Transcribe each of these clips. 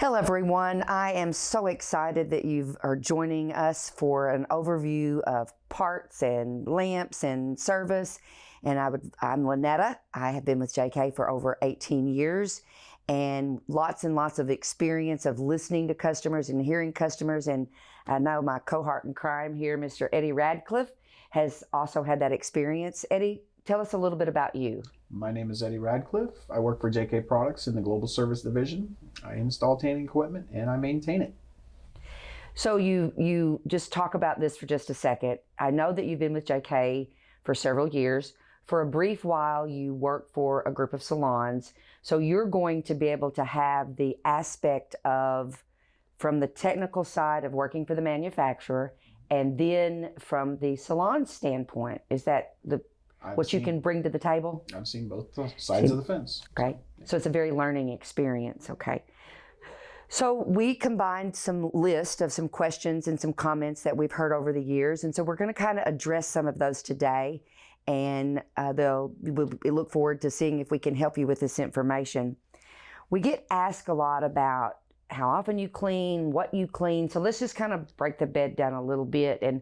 Hello everyone, I am so excited that you are joining us for an overview of parts and lamps and service. And I'm Lynetta. I have been with JK for over 18 years and lots of experience of listening to customers and hearing customers. And I know my cohort in crime here, Mr. Eddie Radcliff, has also had that experience. Eddie, tell us a little bit about you. My name is Eddie Radcliff. I work for JK Products in the Global Service Division. I install tanning equipment and I maintain it. So you just talk about this for just a second. I know that you've been with JK for several years. For a brief while, you work for a group of salons. So you're going to be able to have the aspect of, from the technical side of working for the manufacturer, and then from the salon standpoint. Is that what you can bring to the table? I've seen both sides of the fence. Okay. So it's a very learning experience. Okay. So we combined some list of some questions and some comments that we've heard over the years. And so we're going to kind of address some of those today. And we look forward to seeing if we can help you with this information. We get asked a lot about how often you clean, what you clean. So let's just kind of break the bed down a little bit. And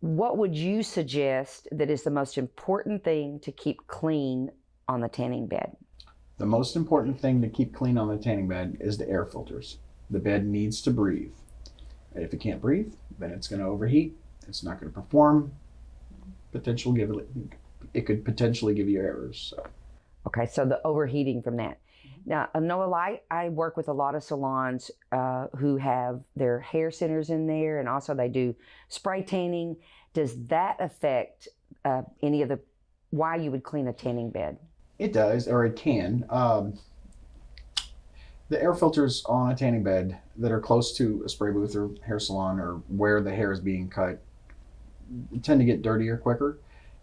what would you suggest that is the most important thing to keep clean on the tanning bed? The most important thing to keep clean on the tanning bed is the air filters. The bed needs to breathe. If it can't breathe, then it's going to overheat. It's not going to perform. It could potentially give you errors. So. Okay, so the overheating from that. Now, Noah, I work with a lot of salons who have their hair centers in there, and also they do spray tanning. Does that affect any of why you would clean a tanning bed? It does, or it can. The air filters on a tanning bed that are close to a spray booth or hair salon or where the hair is being cut tend to get dirtier quicker.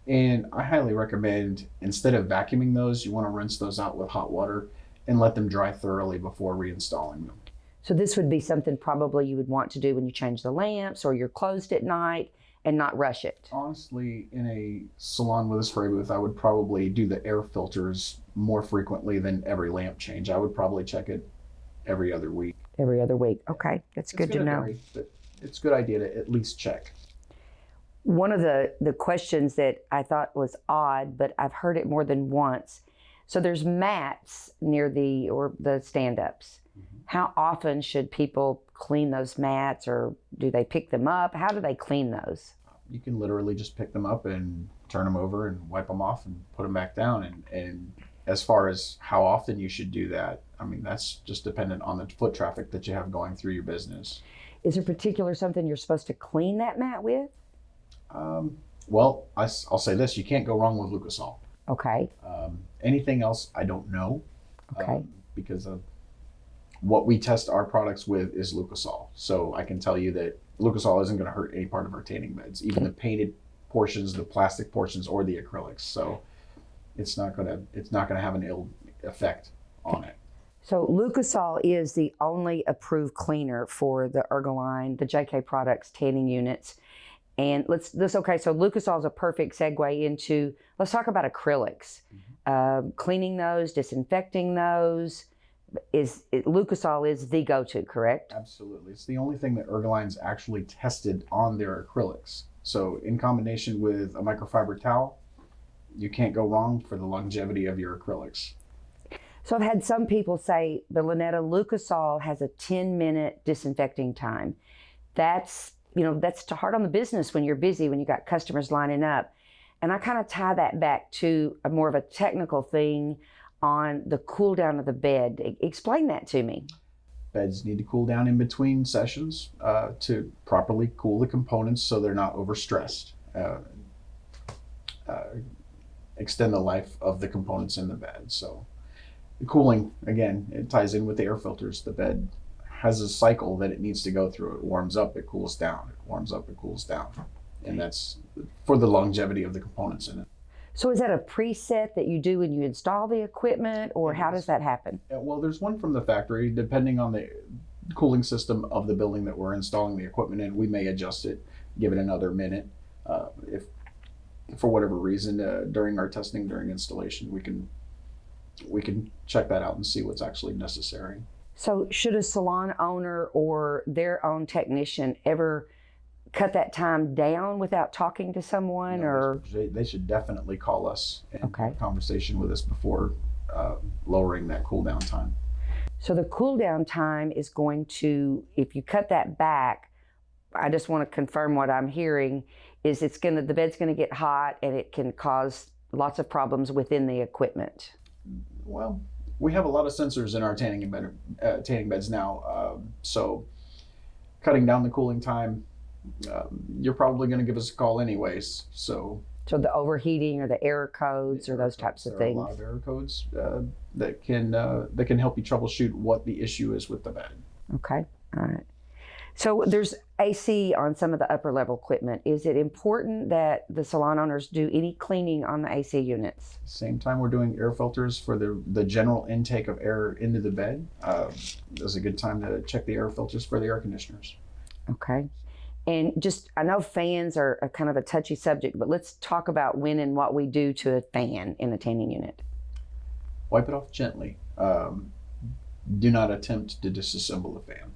And I highly recommend, instead of vacuuming those, you want to rinse those out with hot water and let them dry thoroughly before reinstalling them. So this would be something probably you would want to do when you change the lamps or you're closed at night and not rush it. Honestly, in a salon with a spray booth, I would probably do the air filters more frequently than every lamp change. I would probably check it every other week. Every other week. Okay, that's good to know. Vary, but it's a good idea to at least check. One of the questions that I thought was odd, but I've heard it more than once. So there's mats near the stand-ups. Mm-hmm. How often should people clean those mats, or do they pick them up? How do they clean those? You can literally just pick them up and turn them over and wipe them off and put them back down. And as far as how often you should do that, I mean, that's just dependent on the foot traffic that you have going through your business. Is there particular something you're supposed to clean that mat with? Well, I'll say this: you can't go wrong with Lucasol. Okay. Anything else, I don't know. Okay. Because of what we test our products with is Lucasol. So I can tell you that Lucasol isn't going to hurt any part of our tanning beds, even the painted portions, the plastic portions, or the acrylics. So it's not going to have an ill effect on it. So Lucasol is the only approved cleaner for the Ergoline, the JK Products tanning units. And so Lucasol is a perfect segue into, let's talk about acrylics. Mm-hmm. Cleaning those, disinfecting those. Lucasol is the go-to, correct? Absolutely. It's the only thing that Ergoline's actually tested on their acrylics. So in combination with a microfiber towel, you can't go wrong for the longevity of your acrylics. So I've had some people say, but Lynetta, Lucasol has a 10-minute disinfecting time. That's hard on the business when you're busy, when you got customers lining up. And I kind of tie that back to a more of a technical thing on the cool down of the bed. Explain that to me. Beds need to cool down in between sessions to properly cool the components so they're not overstressed. Extend the life of the components in the bed. So the cooling, again, it ties in with the air filters. The bed has a cycle that it needs to go through. It warms up, it cools down. It warms up, it cools down. And that's for the longevity of the components in it. So is that a preset that you do when you install the equipment, or how does that happen? Well, there's one from the factory. Depending on the cooling system of the building that we're installing the equipment in, we may adjust it, give it another minute. If for whatever reason, during our testing, during installation, we can check that out and see what's actually necessary. So should a salon owner or their own technician ever cut that time down without talking to someone? No, Or they should definitely call us and Okay. have a conversation with us before lowering that cool down time. So the cool down time is going to, if you cut that back, I just want to confirm what I'm hearing is the bed's going to get hot and it can cause lots of problems within the equipment. Well, we have a lot of sensors in our tanning beds now, so cutting down the cooling time, you're probably going to give us a call anyways. So the overheating or the error codes or those types of there are things. a lot of error codes that can help you troubleshoot what the issue is with the bed. Okay, all right. So there's AC on some of the upper level equipment. Is it important that the salon owners do any cleaning on the AC units? Same time we're doing air filters for the general intake of air into the bed. Is a good time to check the air filters for the air conditioners. Okay. And just, I know fans are a kind of a touchy subject, but let's talk about when and what we do to a fan in a tanning unit. Wipe it off gently. Do not attempt to disassemble the fan.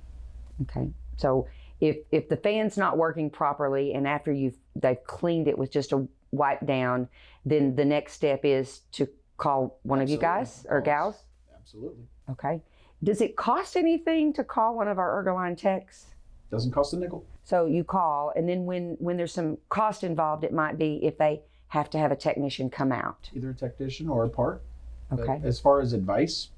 Okay. So if the fan's not working properly and after they've cleaned it with just a wipe down, then the next step is to call one of you guys or gals? Absolutely. Okay. Does it cost anything to call one of our Ergoline techs? Doesn't cost a nickel. So you call, and then when there's some cost involved, it might be if they have to have a technician come out. Either a technician or a part. Okay. But as far as advice,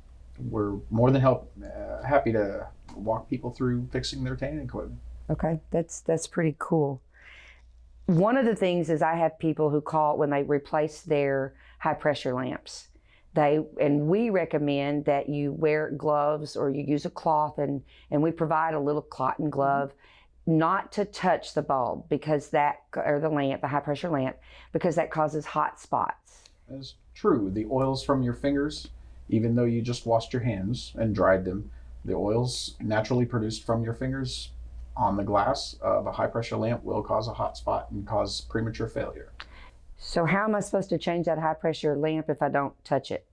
we're more than happy to walk people through fixing their tanning equipment. Okay, that's pretty cool. One of the things is I have people who call when they replace their high pressure lamps. We recommend that you wear gloves or you use a cloth and we provide a little cotton glove not to touch the bulb or the lamp, the high pressure lamp, because that causes hot spots. That's true. The oils from your fingers, even though you just washed your hands and dried them, the oils naturally produced from your fingers on the glass of a high pressure lamp will cause a hot spot and cause premature failure. So how am I supposed to change that high pressure lamp if I don't touch it?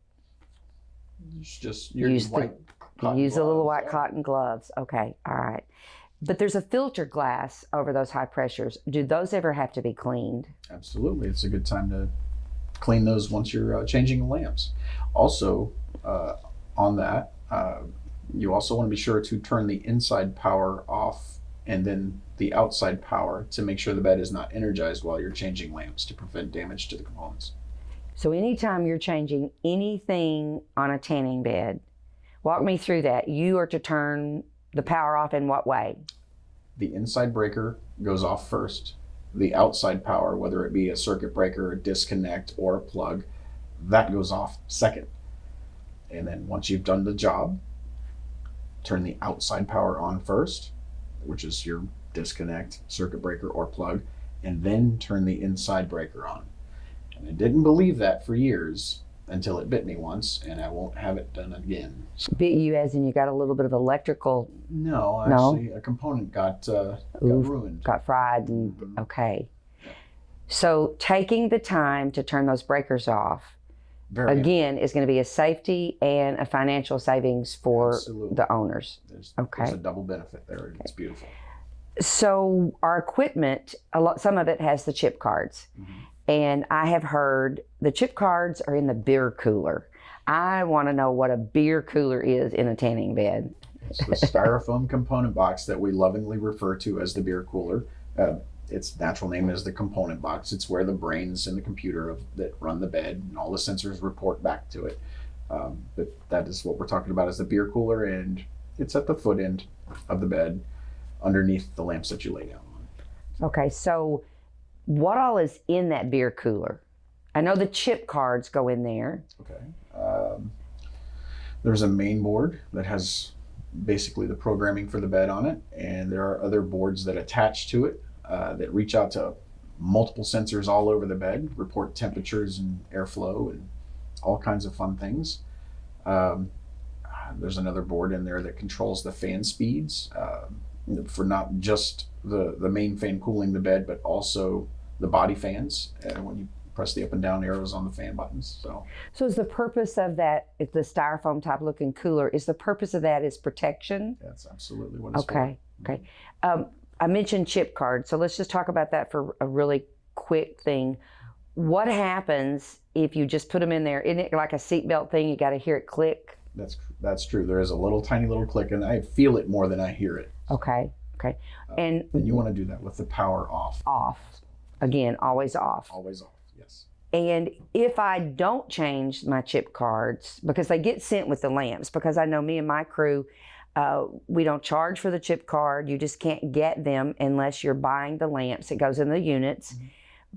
Just Use white cotton use a little gloves. white cotton gloves. Okay, all right. But there's a filter glass over those high pressures. Do those ever have to be cleaned? Absolutely. It's a good time to clean those once you're changing the lamps. Also, on that, you also want to be sure to turn the inside power off and then the outside power to make sure the bed is not energized while you're changing lamps to prevent damage to the components. So anytime you're changing anything on a tanning bed, walk me through that. You are to turn the power off in what way? The inside breaker goes off first. The outside power, whether it be a circuit breaker, a disconnect, or a plug, that goes off second. And then once you've done the job, turn the outside power on first, which is your disconnect, circuit breaker, or plug, and then turn the inside breaker on. And I didn't believe that for years until it bit me once, and I won't have it done again. Bit you as in you got a little bit of electrical, No, actually, a component got ruined. got fried, and okay. So taking the time to turn those breakers off, again, is going to be a safety and a financial savings for Absolutely. the owners. There's Okay. a double benefit there. It's beautiful. So our equipment, some of it has the chip cards. And I have heard the chip cards are in the beer cooler. I want to know what a beer cooler is in a tanning bed. It's the styrofoam component box that we lovingly refer to as the beer cooler. Its natural name is the component box. It's where the brains in the computer that run the bed and all the sensors report back to it. But that is what we're talking about as the beer cooler, and it's at the foot end of the bed underneath the lamps that you lay down on. Okay, so what all is in that beer cooler? I know the chip cards go in there. Okay. There's a main board that has basically the programming for the bed on it, and there are other boards that attach to it that reach out to multiple sensors all over the bed, report temperatures and airflow and all kinds of fun things. There's another board in there that controls the fan speeds for not just the main fan cooling the bed, but also the body fans. When you press the up and down arrows on the fan buttons. So is the purpose of that, if the styrofoam type looking cooler, is the purpose of that is protection? That's absolutely what it's Okay, for. okay. I mentioned chip cards, so let's just talk about that for a really quick thing. What happens if you just put them in there? Isn't it like a seatbelt thing? You got to hear it click? That's true. There is a tiny little click, and I feel it more than I hear it. Okay, okay. And you want to do that with the power off. Off. Again, always off. Always off, yes. And if I don't change my chip cards, because they get sent with the lamps, because I know me and my crew, we don't charge for the chip card. You just can't get them unless you're buying the lamps. It goes in the units. Mm-hmm.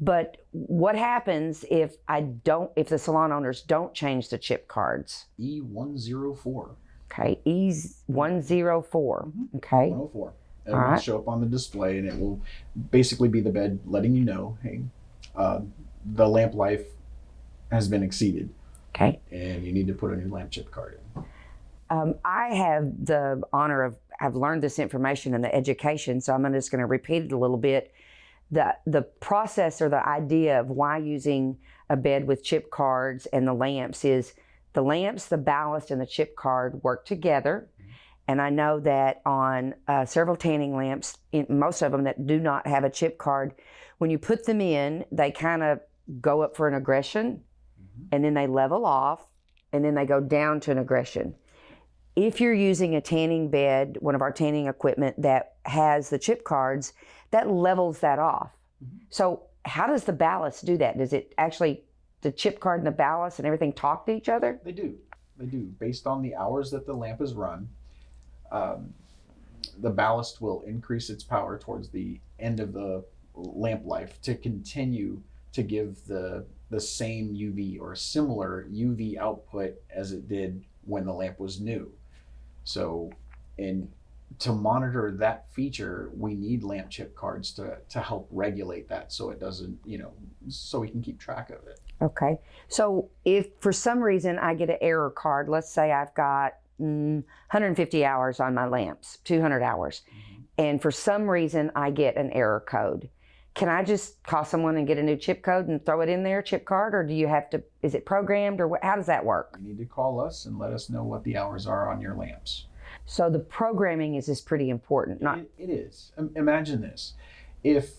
But what happens if the salon owners don't change the chip cards? E104. Okay, E104. Mm-hmm. Okay. 104. It will show up on the display, and it will basically be the bed letting you know, hey, the lamp life has been exceeded. Okay. And you need to put a new lamp chip card in. I have the honor of, I've learned this information in the education, so I'm just going to repeat it a little bit. The process or the idea of why using a bed with chip cards and the lamps is the lamps, the ballast, and the chip card work together. And I know that on several tanning lamps, most of them that do not have a chip card, when you put them in, they kind of go up for an aggression, and then they level off, and then they go down to an aggression. If you're using a tanning bed, one of our tanning equipment that has the chip cards, that levels that off. So how does the ballast do that? Does it actually, the chip card and the ballast and everything talk to each other? They do. Based on the hours that the lamp is run, the ballast will increase its power towards the end of the lamp life to continue to give the same UV or similar UV output as it did when the lamp was new. So, and to monitor that feature, we need lamp chip cards to help regulate that so it doesn't, so we can keep track of it. Okay. So if for some reason I get an error card, let's say I've got 150 hours on my lamps, 200 hours, and for some reason I get an error code, can I just call someone and get a new chip code and throw it in there, chip card, or do you have to, is it programmed, or how does that work? You need to call us and let us know what the hours are on your lamps. So the programming is pretty important. It is. Imagine this. If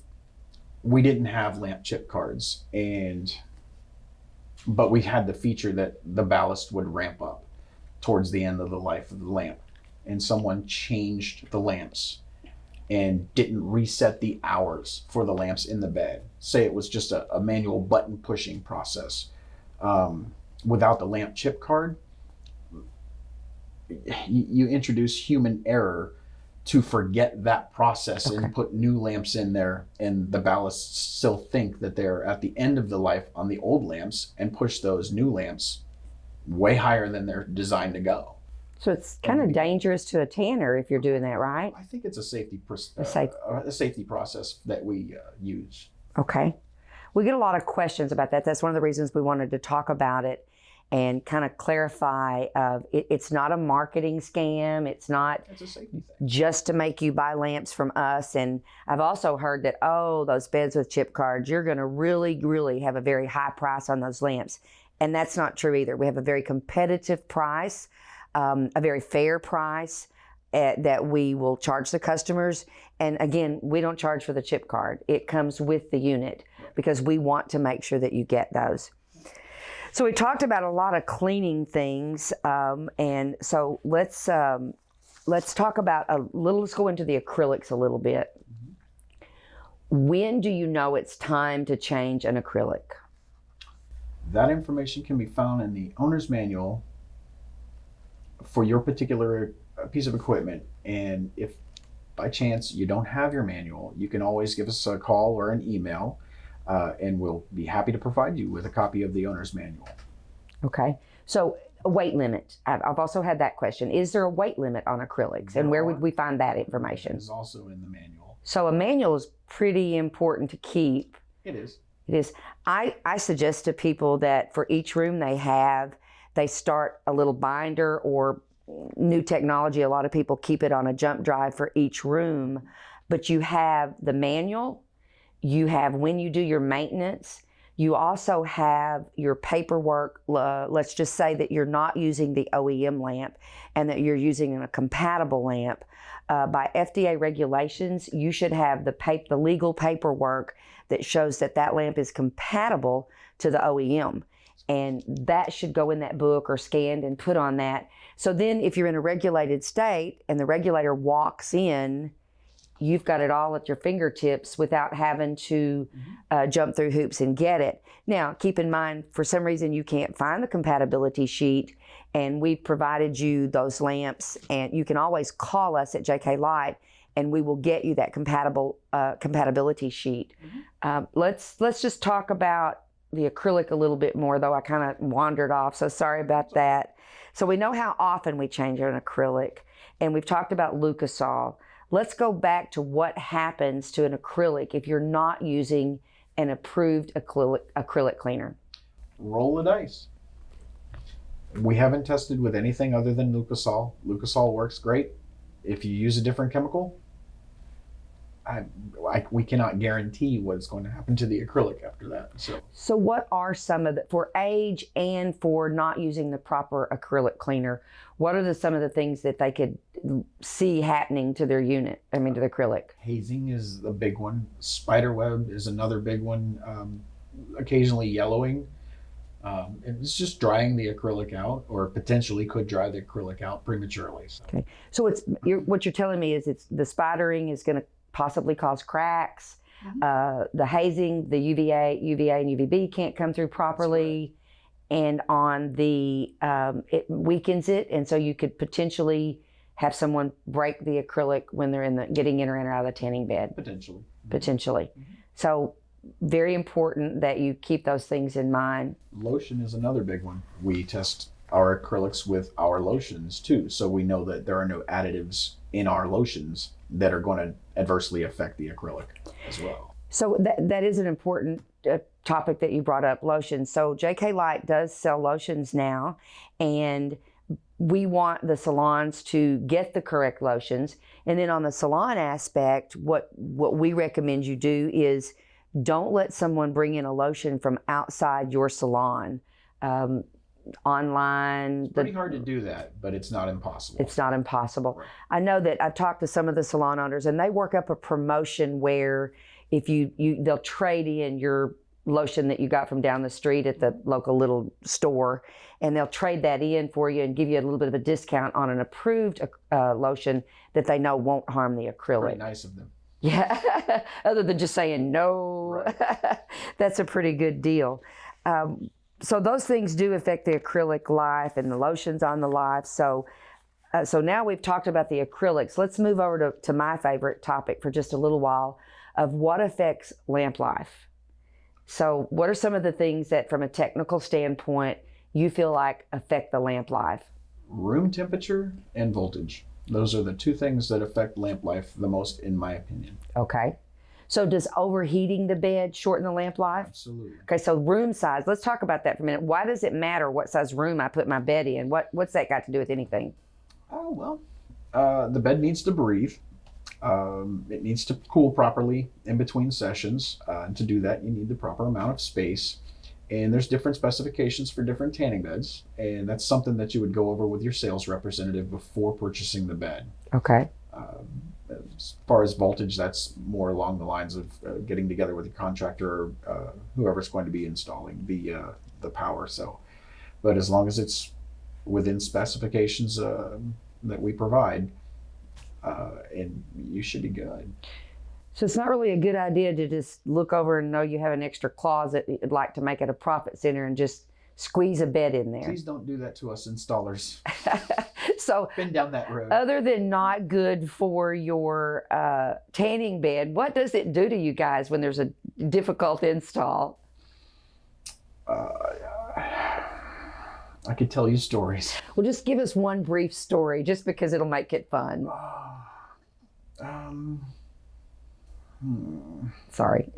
we didn't have lamp chip cards, but we had the feature that the ballast would ramp up towards the end of the life of the lamp, and someone changed the lamps and didn't reset the hours for the lamps in the bed. Say it was just a manual button pushing process. Without the lamp chip card, you introduce human error to forget that process and put new lamps in there, and the ballasts still think that they're at the end of the life on the old lamps and push those new lamps way higher than they're designed to go. So it's kind of dangerous to a tanner if you're doing that, right? I think it's a safety process that we use. Okay. We get a lot of questions about that. That's one of the reasons we wanted to talk about it and kind of clarify it's not a marketing scam. It's not a safety thing. Just to make you buy lamps from us. And I've also heard that, those beds with chip cards, you're going to really, really have a very high price on those lamps. And that's not true either. We have a very competitive price, a very fair price that we will charge the customers. And again, we don't charge for the chip card. It comes with the unit because we want to make sure that you get those. So we talked about a lot of cleaning things, and so let's talk about let's go into the acrylics a little bit. When do you know it's time to change an acrylic? That information can be found in the owner's manual for your particular piece of equipment. And if by chance you don't have your manual, you can always give us a call or an email, and we'll be happy to provide you with a copy of the owner's manual. Okay. So a weight limit. I've also had that question. Is there a weight limit on acrylics? And where would we find that information? It is also in the manual. So a manual is pretty important to keep. It is. It is. I suggest to people that for each room they start a little binder or new technology. A lot of people keep it on a jump drive for each room, but you have the manual, you have when you do your maintenance, You also have your paperwork. Let's just say that you're not using the OEM lamp and that you're using a compatible lamp. By FDA regulations, you should have the legal paperwork that shows that that lamp is compatible to the OEM. And that should go in that book or scanned and put on that. So then if you're in a regulated state and the regulator walks in, you've got it all at your fingertips without having to jump through hoops and get it. Now, keep in mind, for some reason you can't find the compatibility sheet, and we've provided you those lamps, and you can always call us at JK Light and we will get you that compatibility sheet. Let's just talk about the acrylic a little bit more, though I kind of wandered off, so sorry about that. So we know how often we change an acrylic, and we've talked about Lucasol. Let's go back to what happens to an acrylic if you're not using an approved acrylic cleaner. Roll the dice. We haven't tested with anything other than Lucasol. Lucasol works great. If you use a different chemical, we cannot guarantee what's going to happen to the acrylic after that. So what are some of the, for age and for not using the proper acrylic cleaner, what are some of the things that they could see happening to their unit, to the acrylic? Hazing is a big one. Spiderweb is another big one. Occasionally yellowing. It's just drying the acrylic out, or potentially could dry the acrylic out prematurely. So. Okay, so what you're telling me is the spidering is going to possibly cause cracks. The hazing, the UVA and UVB can't come through properly, and on the it weakens it, and so you could potentially have someone break the acrylic when they're getting in or out of the tanning bed. Potentially. So very important that you keep those things in mind. Lotion is another big one. We test our acrylics with our lotions too, so we know that there are no additives in our lotions that are going to adversely affect the acrylic as well. So that is an important topic that you brought up, lotions. So JK Light does sell lotions now, and we want the salons to get the correct lotions. And then on the salon aspect, what we recommend you do is don't let someone bring in a lotion from outside your salon. Online. It's pretty hard to do that, but it's not impossible. It's not impossible. Right. I know that I've talked to some of the salon owners, and they work up a promotion where if they'll trade in your lotion that you got from down the street at the local little store, and they'll trade that in for you and give you a little bit of a discount on an approved lotion that they know won't harm the acrylic. Pretty nice of them. Yeah, other than just saying no. Right. That's a pretty good deal. So those things do affect the acrylic life and the lotions on the life. So now we've talked about the acrylics. Let's move over to my favorite topic for just a little while of what affects lamp life. So what are some of the things that from a technical standpoint you feel like affect the lamp life? Room temperature and voltage. Those are the two things that affect lamp life the most, in my opinion. Okay. So does overheating the bed shorten the lamp life? Absolutely. Okay, so room size. Let's talk about that for a minute. Why does it matter what size room I put my bed in? What's that got to do with anything? Oh, well, the bed needs to breathe. It needs to cool properly in between sessions. And to do that, you need the proper amount of space. And there's different specifications for different tanning beds. And that's something that you would go over with your sales representative before purchasing the bed. Okay. As far as voltage, that's more along the lines of getting together with a contractor or whoever's going to be installing the power. So, but as long as it's within specifications that we provide, and you should be good. So it's not really a good idea to just look over and know you have an extra closet that you'd like to make it a profit center and just squeeze a bed in there. Please don't do that to us installers. So been down that road. Other than not good for your tanning bed, what does it do to you guys when there's a difficult install? I could tell you stories. Well, just give us one brief story, just because it'll make it fun. Sorry.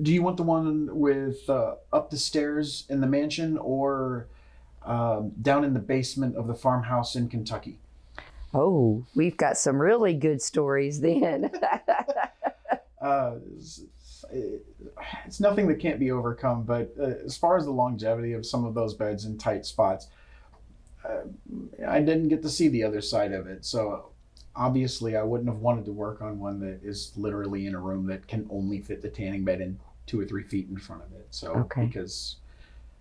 Do you want the one with up the stairs in the mansion, or down in the basement of the farmhouse in Kentucky? Oh, we've got some really good stories then. It's nothing that can't be overcome. But as far as the longevity of some of those beds in tight spots, I didn't get to see the other side of it. So obviously, I wouldn't have wanted to work on one that is literally in a room that can only fit the tanning bed in 2 or 3 feet in front of it. So because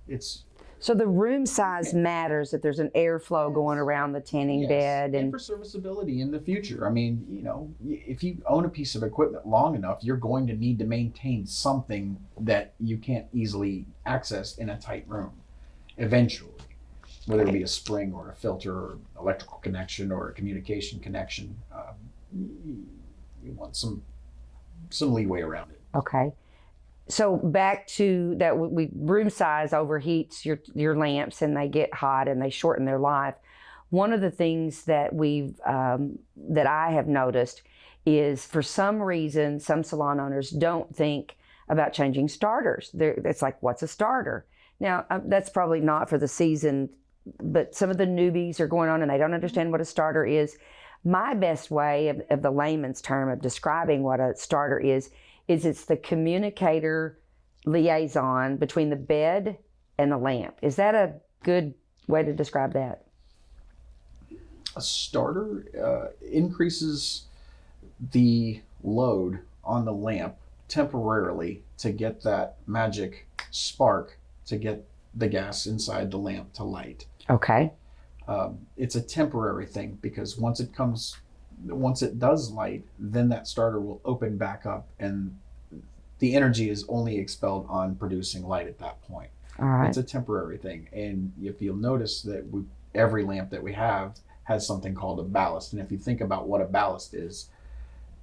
it's so the room size matters if there's an airflow going around the tanning bed and for serviceability in the future. I mean, you know, if you own a piece of equipment long enough, you're going to need to maintain something that you can't easily access in a tight room eventually, whether it be a spring or a filter or electrical connection or a communication connection. You want some leeway around it. Okay. So back to that, room size overheats your lamps and they get hot and they shorten their life. One of the things that that I have noticed is for some reason, some salon owners don't think about changing starters. It's like, what's a starter? Now, that's probably not for the season, but some of the newbies are going on and they don't understand what a starter is. My best way of the layman's term of describing what a starter is it's the communicator liaison between the bed and the lamp. Is that a good way to describe that? A starter increases the load on the lamp temporarily to get that magic spark to get the gas inside the lamp to light. Okay. It's a temporary thing because once it does light, then that starter will open back up and the energy is only expelled on producing light at that point. All right. It's a temporary thing. And if you'll notice that every lamp that we have has something called a ballast. And if you think about what a ballast is,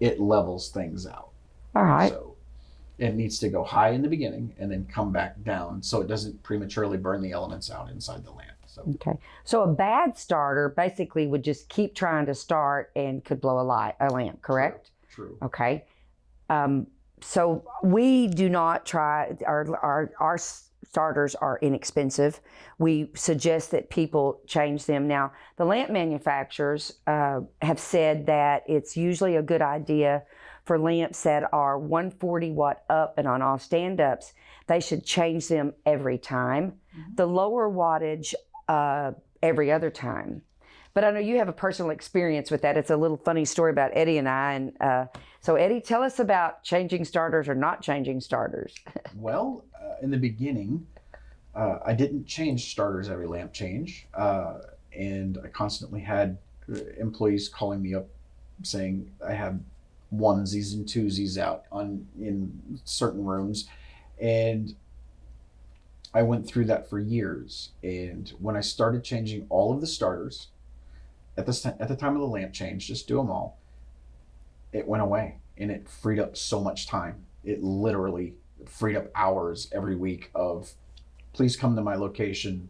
it levels things out. All right. So it needs to go high in the beginning and then come back down so it doesn't prematurely burn the elements out inside the lamp. So. Okay. So a bad starter basically would just keep trying to start and could blow a lamp, correct? True. Okay. So we do not try, our starters are inexpensive. We suggest that people change them. Now, the lamp manufacturers have said that it's usually a good idea for lamps that are 140 watt up and on all stand-ups, they should change them every time. Mm-hmm. The lower wattage, every other time. But I know you have a personal experience with that. It's a little funny story about Eddie and I. And so Eddie, tell us about changing starters or not changing starters. Well, in the beginning, I didn't change starters every lamp change. And I constantly had employees calling me up saying I have onesies and twosies out in certain rooms. And I went through that for years. And when I started changing all of the starters at the time of the lamp change, just do them all, it went away and it freed up so much time. It literally freed up hours every week of, please come to my location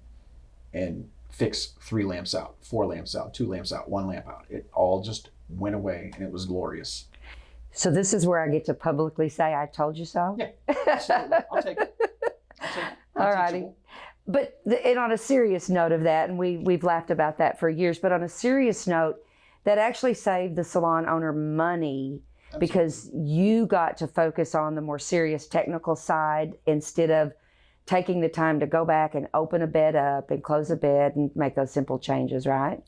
and fix 3 lamps out, 4 lamps out, 2 lamps out, 1 lamp out. It all just went away and it was glorious. So this is where I get to publicly say, I told you so? Yeah, absolutely. I'll take it. All righty. But and on a serious note of that, and we've laughed about that for years, but on a serious note, that actually saved the salon owner money. Absolutely. Because you got to focus on the more serious technical side instead of taking the time to go back and open a bed up and close a bed and make those simple changes, right?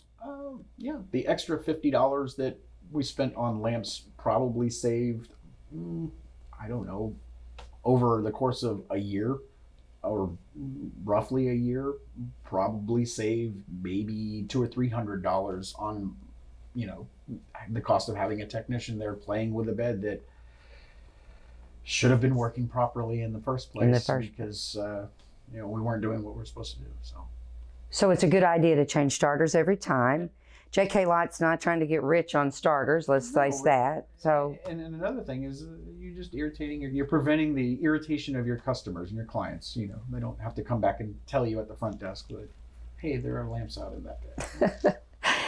Yeah. The extra $50 that we spent on lamps probably saved, I don't know, over the course of a year or roughly a year, probably saved maybe $200 or $300 on, the cost of having a technician there playing with a bed that should have been working properly in the first place because we weren't doing what we're supposed to do. So it's a good idea to change starters every time. JK Light's not trying to get rich on starters, let's face that. So, and another thing is you're just you're preventing the irritation of your customers and your clients. They don't have to come back and tell you at the front desk that, hey, there are lamps out in that bed.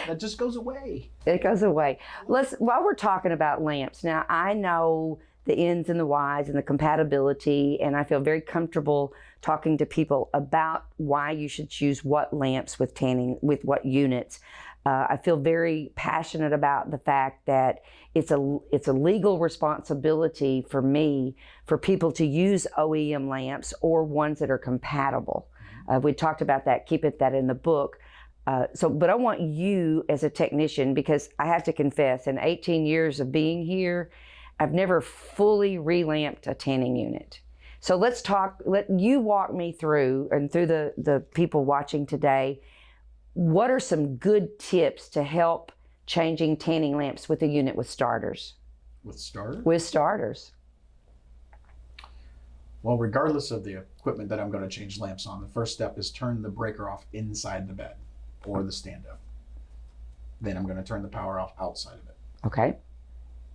That just goes away. It goes away. While we're talking about lamps, now I know the ins and the whys and the compatibility, and I feel very comfortable talking to people about why you should choose what lamps with tanning, with what units. I feel very passionate about the fact that it's a legal responsibility for me for people to use OEM lamps or ones that are compatible. We talked about that, keep that in the book. But I want you as a technician, because I have to confess, in 18 years of being here, I've never fully relamped a tanning unit. So let's talk, let you walk me through, and through the people watching today, what are some good tips to help changing tanning lamps with a unit with starters? With starters? With starters. Well, regardless of the equipment that I'm going to change lamps on, the first step is turn the breaker off inside the bed or the stand-up. Then I'm going to turn the power off outside of it. Okay.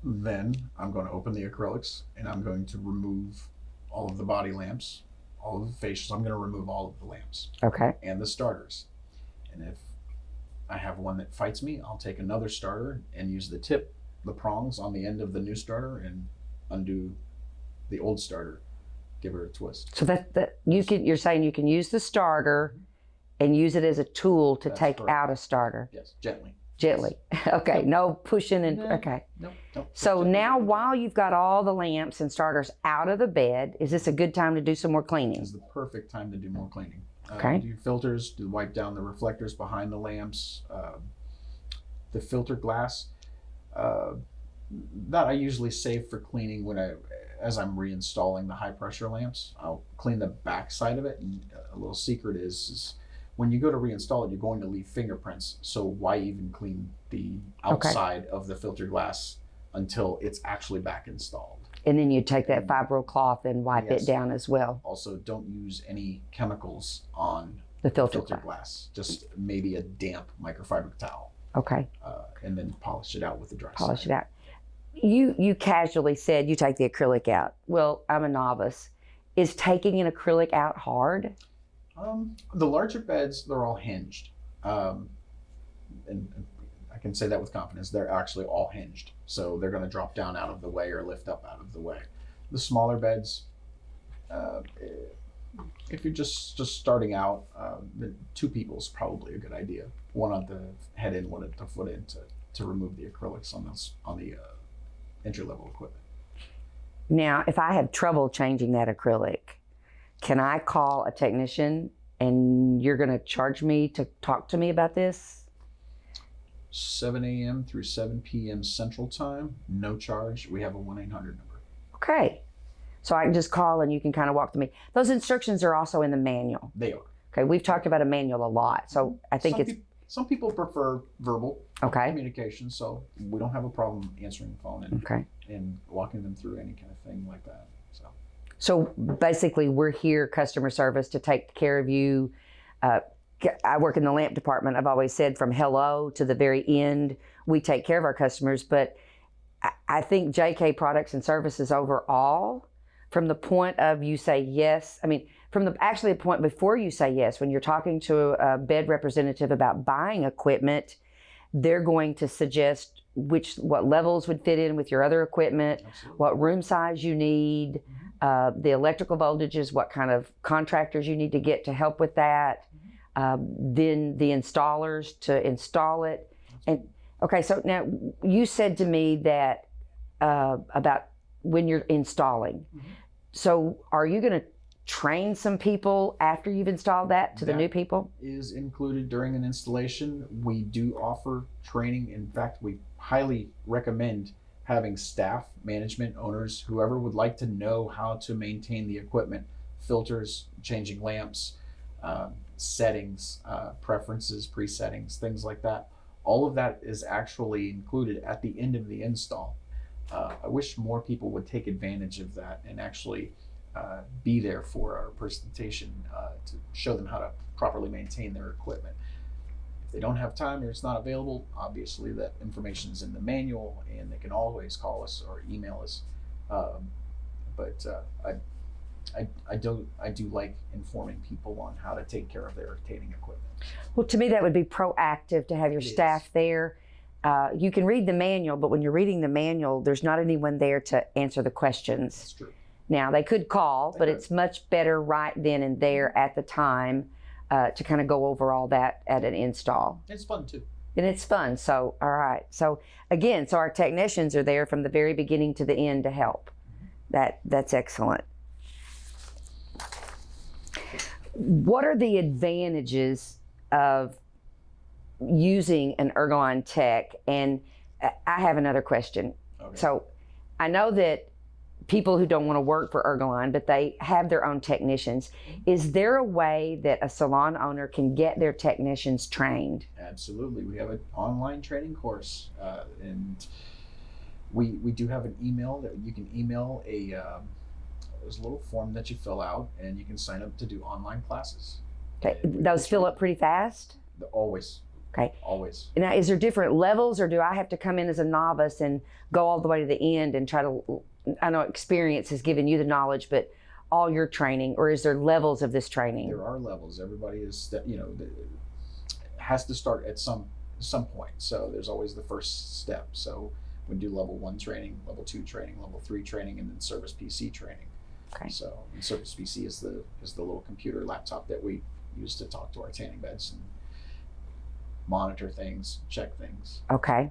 Then I'm going to open the acrylics and I'm going to remove all of the body lamps, all of the fascias. I'm going to remove all of the lamps. Okay. And the starters. And if I have one that fights me, I'll take another starter and use the tip, the prongs on the end of the new starter, and undo the old starter. Give her a twist. So you're saying you can use the starter and use it as a tool to take correct. Out a starter. Yes, gently. Gently. Okay. Yep. No pushing and okay. No. So now, while you've got all the lamps and starters out of the bed, is this a good time to do some more cleaning? It's the perfect time to do more cleaning. Okay. Do filters, to wipe down the reflectors behind the lamps, the filter glass. That I usually save for cleaning as I'm reinstalling the high pressure lamps. I'll clean the back side of it, and a little secret is when you go to reinstall it, you're going to leave fingerprints. So why even clean the outside of the filter glass until it's actually back installed? And then you take that fibro cloth and wipe it down as well. Also, don't use any chemicals on the filter glass. Just maybe a damp microfiber towel. Okay. And then polish it out with the dry Polish side. it out. You casually said you take the acrylic out. Well, I'm a novice. Is taking an acrylic out hard? The larger beds, they're all hinged. And I can say that with confidence. They're actually all hinged. So they're going to drop down out of the way or lift up out of the way. The smaller beds, if you're just starting out, then 2 people is probably a good idea. One at the head end, one at the foot end to remove the acrylics on the entry-level equipment. Now, if I have trouble changing that acrylic, can I call a technician and you're going to charge me to talk to me about this? 7 a.m. through 7 p.m. Central Time, no charge. We have a 1-800 number. Okay. So I can just call and you can kind of walk to me. Those instructions are also in the manual. They are. Okay. We've talked about a manual a lot. So I think some people prefer verbal okay. communication, so we don't have a problem answering the phone and, okay. and walking them through any kind of thing like that. So basically, we're here, customer service, to take care of you. I work in the lamp department. I've always said from hello to the very end, we take care of our customers. But I think JK Products and Services overall, from the point of you say yes, I mean, from the point before you say yes, when you're talking to a bed representative about buying equipment, they're going to suggest what levels would fit in with your other equipment, Absolutely. What room size you need, the electrical voltages, what kind of contractors you need to get to help with that, then the installers to install it. And okay, so now you said to me that about when you're installing. So are you going to train some people after you've installed that to the new people? Is included during an installation. We do offer training. In fact, we highly recommend having staff, management, owners, whoever would like to know how to maintain the equipment, filters, changing lamps, settings, preferences, presettings, things like that. All of that is actually included at the end of the install. I wish more people would take advantage of that and actually be there for our presentation to show them how to properly maintain their equipment. If they don't have time or it's not available, obviously that information is in the manual and they can always call us or email us. But I do like informing people on how to take care of their tanning equipment. Well, to me, that would be proactive to have your staff there. You can read the manual, but when you're reading the manual, there's not anyone there to answer the questions. That's true. Now, they could call, but it's much better right then and there at the time to kind of go over all that at an install. It's fun too. And it's fun. So, all right. So again, so our technicians are there from the very beginning to the end to help. That's excellent. What are the advantages of using an Ergoline tech? And I have another question. Okay. So I know that people who don't want to work for Ergoline, but they have their own technicians. Is there a way that a salon owner can get their technicians trained? Absolutely. We have an online training course, and we do have an email that you can email there's a little form that you fill out, and you can sign up to do online classes. Okay, those fill up pretty fast? Always. Okay. Always. Now, is there different levels, or do I have to come in as a novice and go all the way to the end and try to, I know experience has given you the knowledge, but all your training, or is there levels of this training? There are levels. Everybody is, has to start at some point. So there's always the first step. So we do level 1 training, level 2 training, level 3 training, and then service PC training. Okay. So and service PC is the little computer laptop that we use to talk to our tanning beds and monitor things, check things. Okay.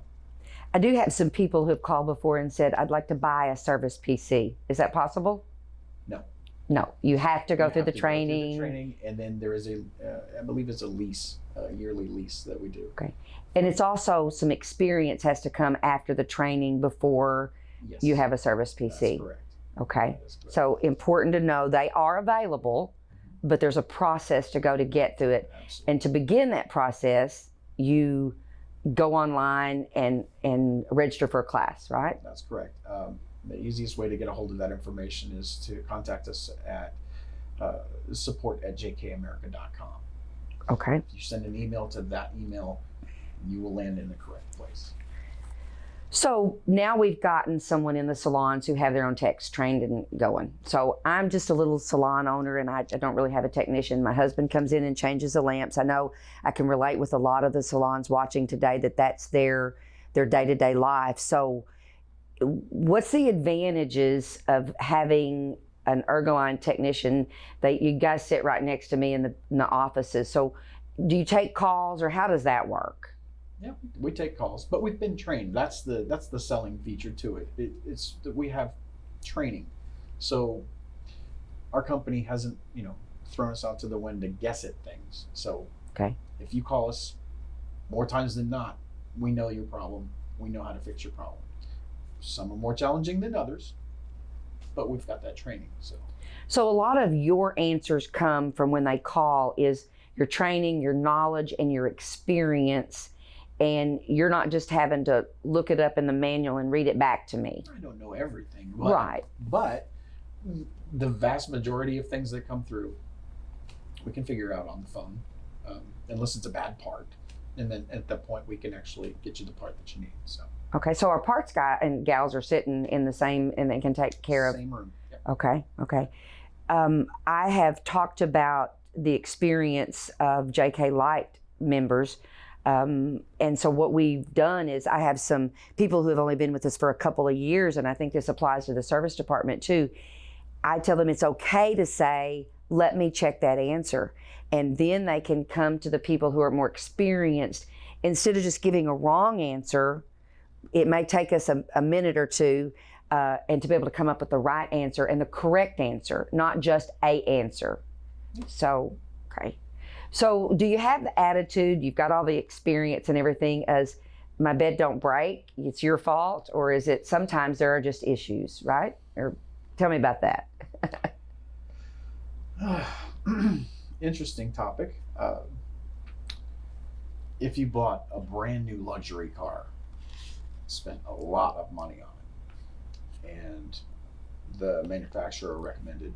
I do have some people who have called before and said, I'd like to buy a service PC. Is that possible? No. No, you have to go through the training. Go through the training, and then there is I believe it's a lease, a yearly lease that we do. Okay. And it's also some experience has to come after the training before Yes. you have a service PC. That's correct. Okay. That is correct. So important to know they are available, but there's a process to go to get through it. Absolutely. And to begin that process, you go online and register for a class, right? That's correct. The easiest way to get a hold of that information is to contact us at support@jkamerica.com. Okay. If you send an email to that email, you will land in the correct place. So now we've gotten someone in the salons who have their own techs trained and going. So I'm just a little salon owner, and I don't really have a technician. My husband comes in and changes the lamps. I know I can relate with a lot of the salons watching today that that's their day-to-day life. So what's the advantages of having an Ergoline technician? You guys sit right next to me in the offices. So do you take calls, or how does that work? Yeah, we take calls, but we've been trained. That's the selling feature to it. It's that we have training, so our company hasn't thrown us out to the wind to guess at things. So okay, if you call us more times than not, we know your problem. We know how to fix your problem. Some are more challenging than others, but we've got that training. So a lot of your answers come from when they call is your training, your knowledge, and your experience. And you're not just having to look it up in the manual and read it back to me. I don't know everything, right? But the vast majority of things that come through, we can figure out on the phone, unless it's a bad part. And then at that point, we can actually get you the part that you need. So okay, so our parts guy and gals are sitting in the same, and they can take care of. Same room. Yep. Okay. I have talked about the experience of JK Light members. And so what we've done is I have some people who have only been with us for a couple of years, and I think this applies to the service department too. I tell them it's okay to say, let me check that answer. And then they can come to the people who are more experienced. Instead of just giving a wrong answer, it may take us a minute or two and to be able to come up with the right answer and the correct answer, not just a answer. So, okay. So do you have the attitude, you've got all the experience and everything, as my bed don't break, it's your fault? Or is it sometimes there are just issues, right? Or tell me about that. Interesting topic. If you bought a brand new luxury car, spent a lot of money on it, and the manufacturer recommended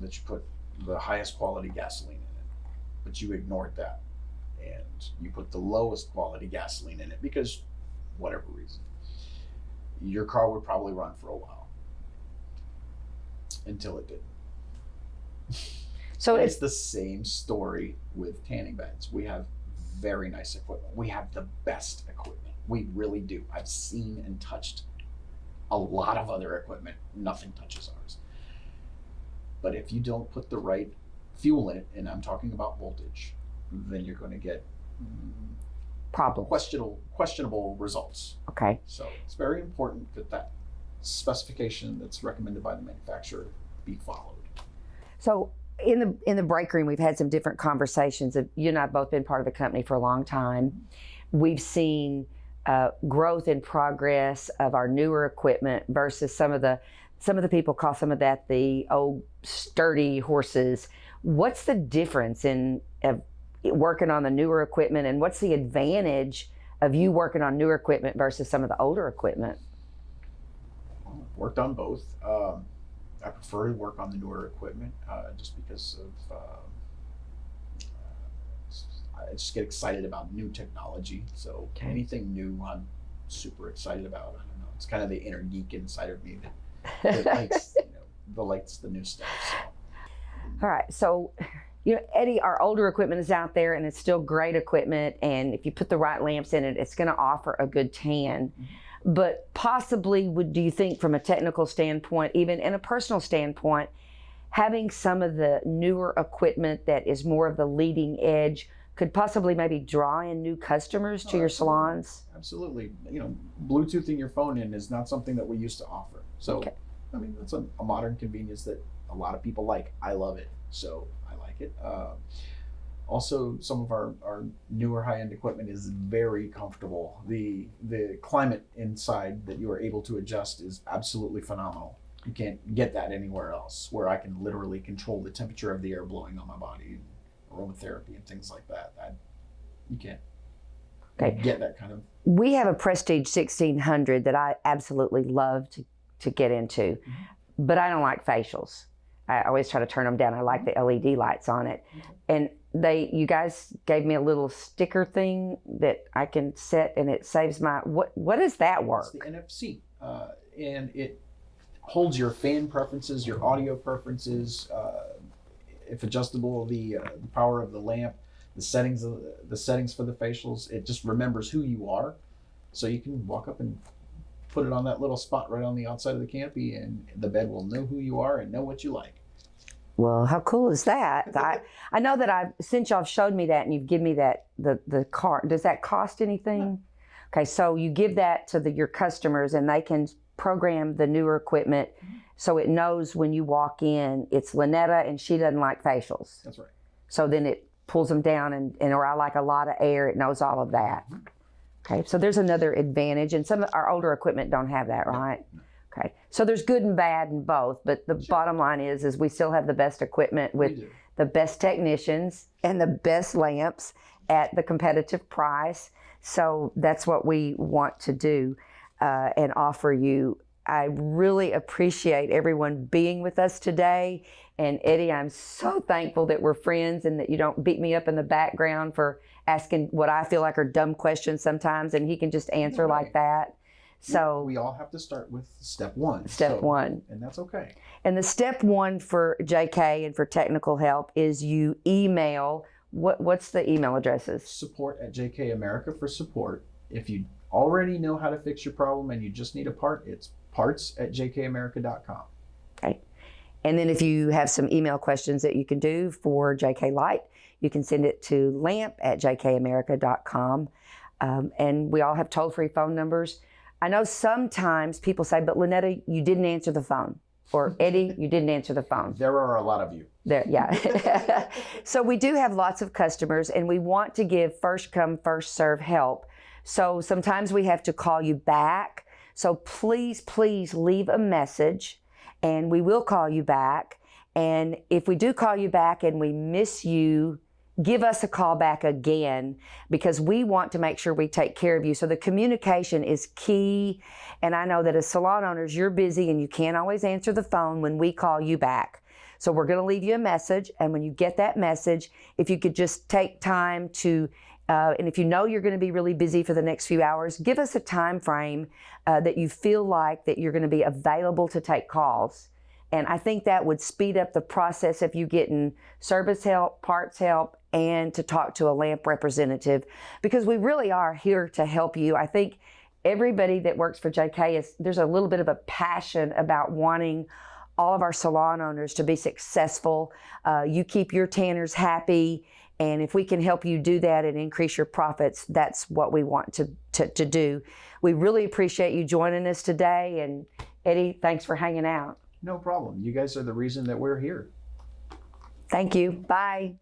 that you put the highest quality gasoline in it, but you ignored that and you put the lowest quality gasoline in it because whatever reason, your car would probably run for a while until it didn't. So it's the same story with tanning beds. We have very nice equipment. We have the best equipment. We really do. I've seen and touched a lot of other equipment. Nothing touches ours. But if you don't put the right fuel in it, and I'm talking about voltage, then you're going to get problems. questionable results. Okay. So it's very important that that specification that's recommended by the manufacturer be followed. So in the break room, we've had some different conversations. You and I have both been part of the company for a long time. We've seen growth and progress of our newer equipment versus some of the people call some of that the old sturdy horses. What's the difference in working on the newer equipment, and what's the advantage of you working on newer equipment versus some of the older equipment? I've worked on both. I prefer to work on the newer equipment just because of I just get excited about new technology. So anything new, I'm super excited about. I don't know. It's kind of the inner geek inside of me that likes, likes the new stuff. So. All right. So, Eddie, our older equipment is out there, and it's still great equipment. And if you put the right lamps in it, it's going to offer a good tan. Mm-hmm. But possibly, do you think from a technical standpoint, even in a personal standpoint, having some of the newer equipment that is more of the leading edge could possibly maybe draw in new customers to your salons? Absolutely. Bluetoothing your phone in is not something that we used to offer. So, I mean, that's a modern convenience that a lot of people like. I love it. So I like it. Also, some of our newer high-end equipment is very comfortable. The climate inside that you are able to adjust is absolutely phenomenal. You can't get that anywhere else, where I can literally control the temperature of the air blowing on my body, and aromatherapy and things like that. You can't get that kind of. We have a Prestige 1600 that I absolutely love to get into, but I don't like facials. I always try to turn them down. I like the LED lights on it. And you guys gave me a little sticker thing that I can set, and it saves my, what does that work? It's the NFC, and it holds your fan preferences, your audio preferences, if adjustable, the power of the lamp, the settings for the facials. It just remembers who you are, so you can walk up and put it on that little spot right on the outside of the canopy, and the bed will know who you are and know what you like. Well, how cool is that? I know that since y'all showed me that and you've given me that the card, does that cost anything? No. Okay, so you give that to your customers, and they can program the newer equipment so it knows when you walk in it's Lynetta and she doesn't like facials. That's right. So then it pulls them down, or I like a lot of air, it knows all of that. Okay, so there's another advantage, and some of our older equipment don't have that, right? No. Okay, so there's good and bad in both, but the bottom line is we still have the best equipment with the best technicians and the best lamps at the competitive price. So that's what we want to do and offer you. I really appreciate everyone being with us today. And Eddie, I'm so thankful that we're friends and that you don't beat me up in the background for asking what I feel like are dumb questions sometimes, and he can just answer like that. So we all have to start with step one. Step one. And that's okay. And the step one for JK and for technical help is you email, what's the email addresses? Support@JK America for support. If you already know how to fix your problem and you just need a part, it's parts@jkamerica.com. Okay. And then if you have some email questions that you can do for JK Light, you can send it to lamp@jkamerica.com. And we all have toll-free phone numbers. I know sometimes people say, but Lynetta, you didn't answer the phone. Or Eddie, you didn't answer the phone. There are a lot of you. Yeah. So we do have lots of customers, and we want to give first come, first serve help. So sometimes we have to call you back. So please leave a message, and we will call you back. And if we do call you back and we miss you, give us a call back again, because we want to make sure we take care of you. So the communication is key. And I know that as salon owners, you're busy and you can't always answer the phone when we call you back. So we're going to leave you a message. And when you get that message, if you could just take time to, and if you know you're going to be really busy for the next few hours, give us a time frame that you feel like that you're going to be available to take calls. And I think that would speed up the process of you getting service help, parts help, and to talk to a lamp representative, because we really are here to help you. I think everybody that works for JK there's a little bit of a passion about wanting all of our salon owners to be successful. You keep your tanners happy, And if we can help you do that and increase your profits, that's what we want to do. We really appreciate you joining us today. And Eddie, thanks for hanging out. No problem. You guys are the reason that we're here. Thank you. Bye.